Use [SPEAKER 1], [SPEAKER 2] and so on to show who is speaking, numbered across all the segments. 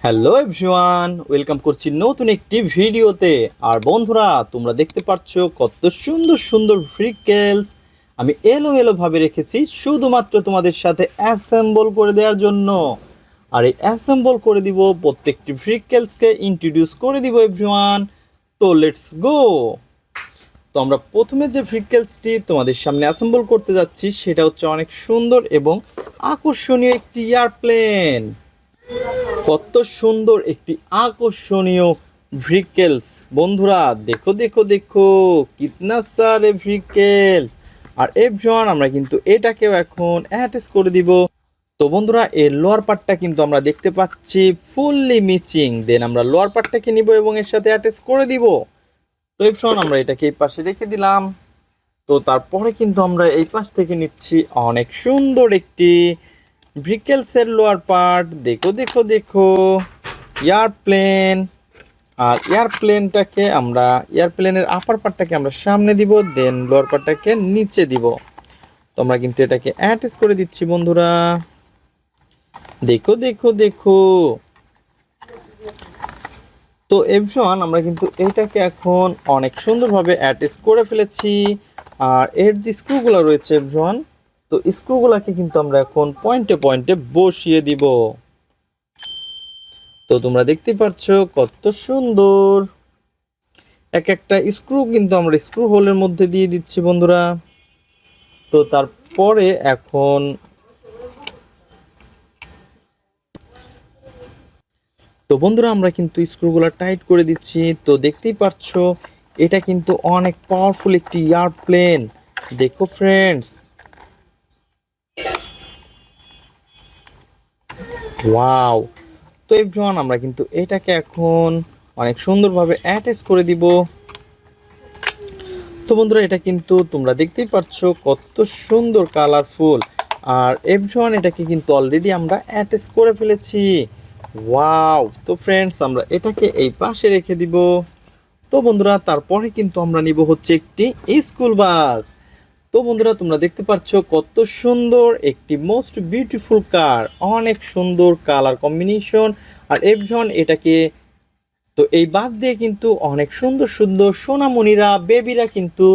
[SPEAKER 1] Hello everyone, welcome করছি নতুন একটি ভিডিওতে। আর বন্ধুরা, তোমরা দেখতে পাচ্ছ কত সুন্দর সুন্দর ভেহিকলস আমি এলোমেলোভাবে রেখেছি শুধুমাত্র তোমাদের সাথে অ্যাসেম্বল করে দেওয়ার জন্য। আর এই অ্যাসেম্বল করে দিব, প্রত্যেকটি ভেহিকলসকে ইন্ট্রোডিউস করে দিব এভরিওয়ান। তো লেটস গো। তো আমরা প্রথমে যে ভেহিকলসটি তোমাদের সামনে অ্যাসেম্বল করতে যাচ্ছি সেটা হচ্ছে অনেক সুন্দর এবং আকর্ষণীয় একটি এয়ারপ্লেন। কত সুন্দর একটি আকর্ষণীয় ভেহিকলস বন্ধুরা, দেখো দেখো দেখো কিতনা সারে ভেহিকলস। আর এভরিওয়ান, আমরা কিন্তু এটাকেও এখন অ্যাটাচ করে দিব। তো বন্ধুরা, এর লোয়ার পার্টটা কিন্তু আমরা দেখতে পাচ্ছি ফুললি মিচিং। দেন আমরা লোয়ার পার্টটাকে নিব এবং এর সাথে অ্যাটাচ করে দিব। তো এভরিওয়ান, আমরা এটাকে এই পাশে রেখে দিলাম। তো তারপরে কিন্তু আমরা এই পাশ থেকে নিচ্ছি অনেক সুন্দর একটি ভেহিকলসের লোয়ার পার্ট। দেখো দেখো দেখো এয়ারপ্লেন। আর এয়ারপ্লেনের আপার পার্টটাকে আমরা সামনে দিব, দেন লোয়ার পার্টটাকে নিচে দিব। তো আমরা কিন্তু এটাকে অ্যাটাচ করে দিচ্ছি বন্ধুরা। দেখো দেখো দেখো। তো এভরিওয়ান, আমরা কিন্তু এটাকে এখন অনেক সুন্দরভাবে অ্যাটাচ করে ফেলেছি। আর এর যে স্ক্রুগুলো রয়েছে এভরিওয়ান, তো স্ক্রুগুলোকে কিন্তু আমরা এখন পয়েন্টে পয়েন্টে বসিয়ে দিব। তো তোমরা দেখতে পাচ্ছ কত সুন্দর এক একটা স্ক্রু কিন্তু আমরা স্ক্রু হোলের মধ্যে দিয়ে দিচ্ছি বন্ধুরা। তো তারপরে এখন তো বন্ধুরা, আমরা কিন্তু স্ক্রুগুলো টাইট করে দিচ্ছি। তো দেখতেই পাচ্ছ এটা কিন্তু অনেক পাওয়ারফুল একটি এয়ারপ্লেন। দেখো ফ্রেন্ডস, ওয়াও। তো এভরিওয়ান, আমরা কিন্তু এটাকে এখন অনেক সুন্দরভাবে অ্যাটাচ করে দিব। তো বন্ধুরা, এটা কিন্তু তোমরা দেখতেই পাচ্ছ কত সুন্দর কালারফুল। আর এভরিওয়ান, এটাকে কিন্তু অলরেডি আমরা অ্যাটাচ করে ফেলেছি। ওয়াও। তো ফ্রেন্ডস, আমরা এটাকে এই পাশে রেখে দিব। তো বন্ধুরা, তারপরে কিন্তু আমরা নিব হচ্ছে একটি স্কুল বাস। তো বন্ধুরা, তোমরা দেখতে পাচ্ছ কত সুন্দর একটি মোস্ট বিউটিফুল কার, অনেক সুন্দর কালার কম্বিনেশন। আর এভরিওয়ান, এটাকে তো এই বাস দিয়ে কিন্তু অনেক সুন্দর সুন্দর সোনামণিরা বেবিরা কিন্তু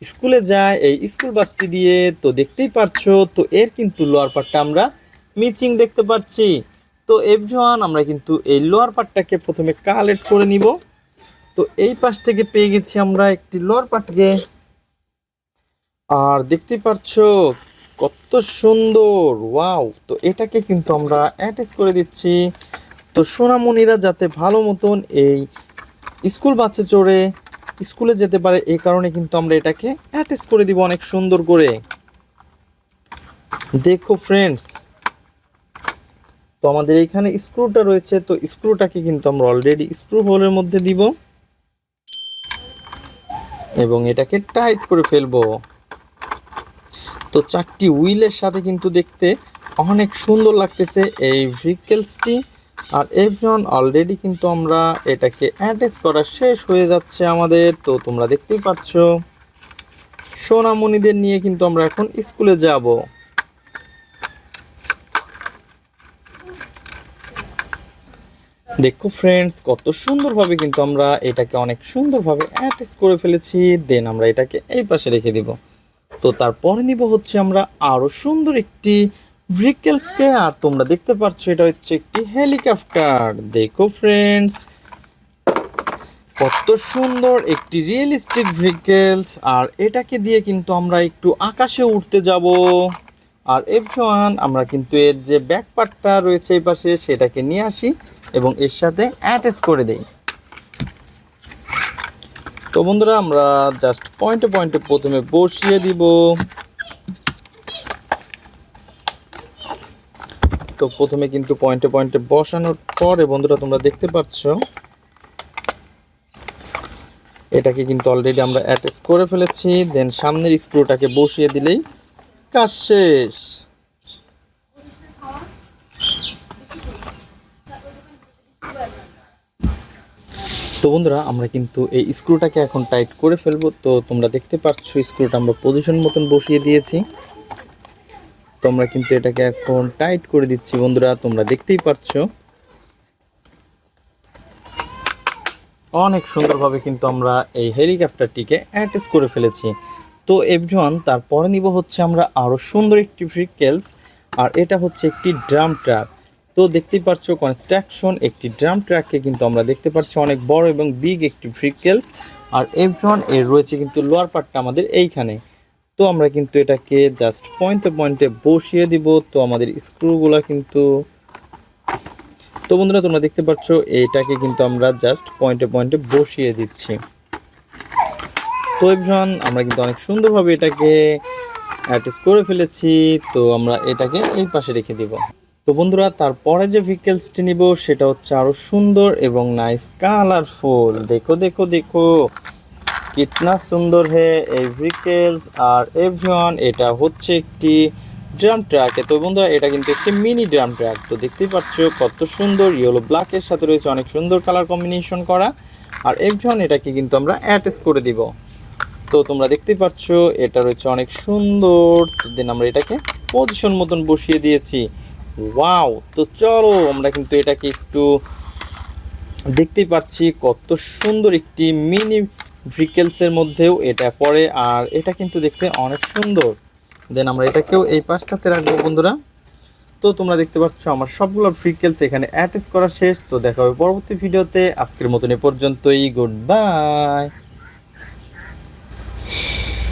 [SPEAKER 1] স্কুলে যায় এই স্কুল বাসটি দিয়ে। তো দেখতেই পারছো, তো এর কিন্তু লোয়ার পার্টটা আমরা মিচিং দেখতে পাচ্ছি। তো এভরিওয়ান, আমরা কিন্তু এই লোয়ার পার্টটাকে প্রথমে কালেক্ট করে নিব। তো এই পাশ থেকে পেয়ে গেছি আমরা একটি লোয়ার পার্টকে। আর দেখতেই পারছো কত সুন্দর, ওয়াও। তো এটাকে কিন্তু আমরা অ্যাটাচ করে দিচ্ছি। তো সোনামণিরা যাতে ভালো মতন এই স্কুল বাসে চড়ে স্কুলে যেতে পারে, এই কারণে কিন্তু আমরা এটাকে অ্যাটাচ করে দিব অনেক সুন্দর করে। দেখো ফ্রেন্ডস, তো আমাদের এইখানে স্ক্রুটা রয়েছে। তো স্ক্রুটাকে কিন্তু আমরা অলরেডি স্ক্রু হোলের মধ্যে দিব এবং এটাকে টাইট করে ফেলবো। তো চারটি হুইলের সাথে কিন্তু দেখতে অনেক সুন্দর লাগতেছে এই ভেহিকলসটি। আর এভরিওয়ান, অলরেডি কিন্তু আমরা এটাকে অ্যাটাচ করা শেষ হয়ে যাচ্ছে আমাদের। তো তোমরা দেখতেই পাচ্ছ সোনামণিদের নিয়ে কিন্তু আমরা এখন স্কুলে যাব। দেখো ফ্রেন্ডস, কত সুন্দরভাবে কিন্তু আমরা এটাকে অনেক সুন্দরভাবে অ্যাটাচ করে ফেলেছি। দেন আমরা এটাকে এই পাশে রেখে দিব। তো তারপরে নিব হচ্ছে আমরা আরো সুন্দর একটি ভেহিকলসকে। আর তোমরা দেখতে পাচ্ছ এটা হচ্ছে একটি হেলিকপ্টার। দেখো ফ্রেন্ডস, কত সুন্দর একটি রিয়েলিস্টিক ভেহিকলস। আর এটাকে দিয়ে কিন্তু আমরা একটু আকাশে উঠতে যাব। আর এভরিওয়ান, আমরা কিন্তু এর যে ব্যাক পার্টটা রয়েছে এই পাশে সেটাকে নিয়ে আসি এবং এর সাথে অ্যাটাচ করে দেই। তো বন্ধুরা, আমরা জাস্ট পয়েন্টে পয়েন্টে প্রথমে বসিয়ে দিব। তো প্রথমে কিন্তু পয়েন্টে পয়েন্টে বসানোর পরে বন্ধুরা, তোমরা দেখতে পাচ্ছ এটাকে কিন্তু অলরেডি আমরা অ্যাটাচ করে ফেলেছি। দেন সামনের স্ক্রুটাকে বসিয়ে দিলেই কাজ শেষ। তো বন্ধুরা, আমরা কিন্তু এই স্ক্রুটাকে এখন টাইট করে ফেলবো। তো তোমরা দেখতে পাচ্ছ স্ক্রুটা আমরা পজিশন মতন বসিয়ে দিয়েছি। তো আমরা কিন্তু এটাকে এখন টাইট করে দিচ্ছি বন্ধুরা, তোমরা দেখতেই পাচ্ছ। অনেক সুন্দরভাবে কিন্তু আমরা এই হেলিকপ্টারটিকে অ্যাটাচ করে ফেলেছি। তো এভরিওয়ান, তারপরে নিব হচ্ছে আমরা আরও সুন্দর একটি ভেহিকেলস, আর এটা হচ্ছে একটি ড্রাম ট্রাক। তো দেখতেই পাচ্ছ কনস্ট্রাকশন একটি ড্রাম ট্রাককে কিন্তু আমরা দেখতে পাচ্ছি অনেক বড় এবং বিগ একটি ভেহিকেলস। আর এভরিওয়ান, এর রয়েছে কিন্তু লোয়ার পার্টটা আমাদের এইখানে। তো আমরা কিন্তু এটাকে জাস্ট পয়েন্টে পয়েন্টে বসিয়ে দিব। তো আমাদের স্ক্রুগুলা কিন্তু, তো বন্ধুরা তোমরা দেখতে পাচ্ছ এটাকে কিন্তু আমরা জাস্ট পয়েন্টে পয়েন্টে বসিয়ে দিচ্ছি। তো এভরিওয়ান, আমরা কিন্তু অনেক সুন্দরভাবে এটাকে অ্যাটাচ করে ফেলেছি। তো আমরা এটাকে এই পাশে রেখে দিব। তো বন্ধুরা, তারপরে যে ভেহিকেলসটি নিব সেটা হচ্ছে আরো সুন্দর এবং নাইস কালারফুল। দেখো দেখো দেখো কিতনা সুন্দর হে এই ভেহিকেলস। আর এভরিওয়ান, এটা হচ্ছে একটি ড্রাম ট্রাক। তো বন্ধুরা, এটা কিন্তু একটি মিনি ড্রাম ট্রাক। তো দেখতেই পাচ্ছ কত সুন্দর ইয়েলো ব্ল্যাকের সাথে রয়েছে অনেক সুন্দর কালার কম্বিনেশন করা। আর এভরিওয়ান, এটাকে কিন্তু আমরা অ্যাটাচ করে দিব। তো তোমরা দেখতেই পাচ্ছ এটা রয়েছে অনেক সুন্দর। দেন আমরা এটাকে পজিশন মতন বসিয়ে দিয়েছি। ওয়াও! তো চলো আমরা কিন্তু এটাকে একটু দেখতেই পাচ্ছি কত সুন্দর একটি মিনি ভেহিকেলসের মধ্যেও এটা পড়ে। আর এটা কিন্তু দেখতে অনেক সুন্দর। দেন আমরা এটাকেও এই পাশটাতে রাখবো বন্ধুরা। তো তোমরা দেখতে পাচ্ছ আমার সবগুলো ভেহিকেলস এখানে অ্যাটাচ করা শেষ। তো দেখা হবে পরবর্তী ভিডিওতে। আজকের মতন এ পর্যন্তই। Good bye.